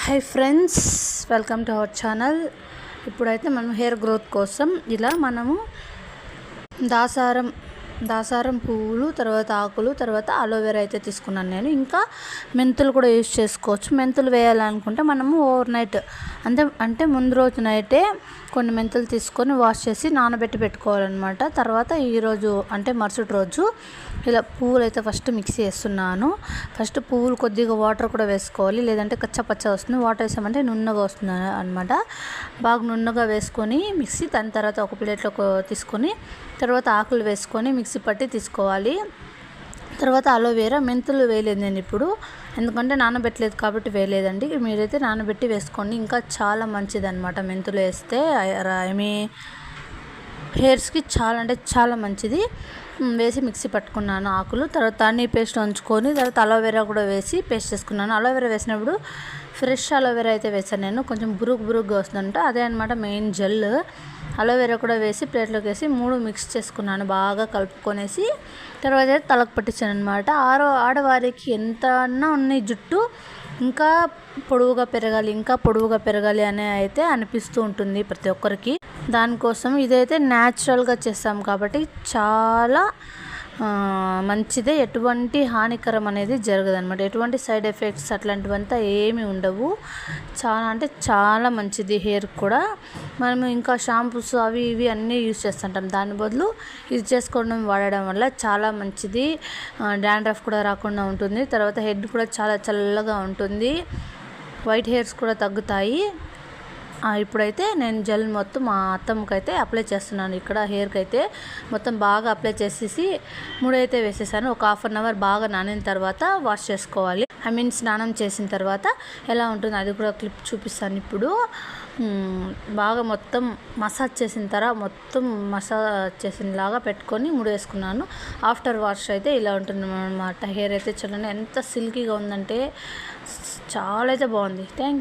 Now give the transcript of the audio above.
Hi friends, welcome to our channel. ఇప్పుడైతే మనం hair growth కోసం ఇలా మనము దాసారం పువ్వులు, తర్వాత ఆకులు, తర్వాత అలోవెరా అయితే తీసుకున్నాను నేను. ఇంకా మెంతులు కూడా యూజ్ చేసుకోవచ్చు. మెంతులు వేయాలనుకుంటే మనము ఓవర్ నైట్ అంటే ముందు రోజు నైటే కొన్ని మెంతులు తీసుకొని వాష్ చేసి నానబెట్టి పెట్టుకోవాలన్నమాట. తర్వాత ఈరోజు అంటే మరుసటి రోజు ఇలా పువ్వులు అయితే ఫస్ట్ మిక్సీ వేస్తున్నాను. ఫస్ట్ పువ్వులు కొద్దిగా వాటర్ కూడా వేసుకోవాలి, లేదంటే కచ్చపచ్చ వస్తుంది. వాటర్ వేసామంటే నున్నగా వస్తుంది అనమాట. బాగా నున్నగా వేసుకొని మిక్సీ, దాని తర్వాత ఒక ప్లేట్లో తీసుకొని తర్వాత ఆకులు వేసుకొని మిక్సీ పట్టి తీసుకోవాలి. తర్వాత అలోవెరా, మెంతులు వేయలేదు నేను ఇప్పుడు, ఎందుకంటే నానబెట్టలేదు కాబట్టి వేయలేదండి. మీరైతే నానబెట్టి వేసుకోండి, ఇంకా చాలా మంచిది అనమాట. మెంతులు వేస్తే హెయిర్స్కి చాలా అంటే చాలా మంచిది. వేసి మిక్సీ పట్టుకున్నాను ఆకులు. తర్వాత అన్నీ పేస్ట్ ఉంచుకొని తర్వాత అలోవెరా కూడా వేసి పేస్ట్ చేసుకున్నాను. అలోవెరా వేసినప్పుడు ఫ్రెష్ అలోవెరా అయితే వేసాను నేను, కొంచెం బురుగ్గా వస్తుందంట, అదే అనమాట మెయిన్ జెల్. అలోవెరా కూడా వేసి ప్లేట్లోకి వేసి 3 మిక్స్ చేసుకున్నాను, బాగా కలుపుకొనేసి తర్వాత అయితే తలకు పట్టించాను అనమాట. ఆడవారికి ఎంత అన్నా ఉన్నాయి జుట్టు ఇంకా పొడవుగా పెరగాలి అని అయితే అనిపిస్తూ ఉంటుంది ప్రతి ఒక్కరికి. దానికోసం ఇదైతే న్యాచురల్గా చేస్తాం కాబట్టి చాలా మంచిదే, ఎటువంటి హానికరం అనేది జరగదు అనమాట. ఎటువంటి సైడ్ ఎఫెక్ట్స్ అట్లాంటివంతా ఏమీ ఉండవు. చాలా అంటే చాలా మంచిది హెయిర్ కూడా. మనము ఇంకా షాంపూస్ అవి ఇవి అన్నీ యూజ్ చేస్తుంటాం, దాని బదులు ఇది చేసుకోవడం వాడడం వల్ల చాలా మంచిది. డాండ్రఫ్ కూడా రాకుండా ఉంటుంది. తర్వాత హెడ్ కూడా చాలా చల్లగా ఉంటుంది. వైట్ హెయిర్స్ కూడా తగ్గుతాయి. ఇప్పుడైతే నేను జెల్ మొత్తం మా అత్తమ్మకి అయితే అప్లై చేస్తున్నాను. ఇక్కడ హెయిర్కి అయితే మొత్తం బాగా అప్లై చేసేసి ముడైతే వేసేసాను. ఒక ½ అన్ అవర్ బాగా నానిన తర్వాత వాష్ చేసుకోవాలి. స్నానం చేసిన తర్వాత ఎలా ఉంటుందో అది కూడా క్లిప్ చూపిస్తాను ఇప్పుడు. బాగా మొత్తం మసాజ్ చేసినలాగా పెట్టుకొని ముడి వేసుకున్నాను. ఆఫ్టర్ వాష్ అయితే ఇలా ఉంటుంది అన్నమాట. హెయిర్ అయితే చూడండి ఎంత సిల్కీగా ఉందంటే చాలా అయితే బాగుంది. థ్యాంక్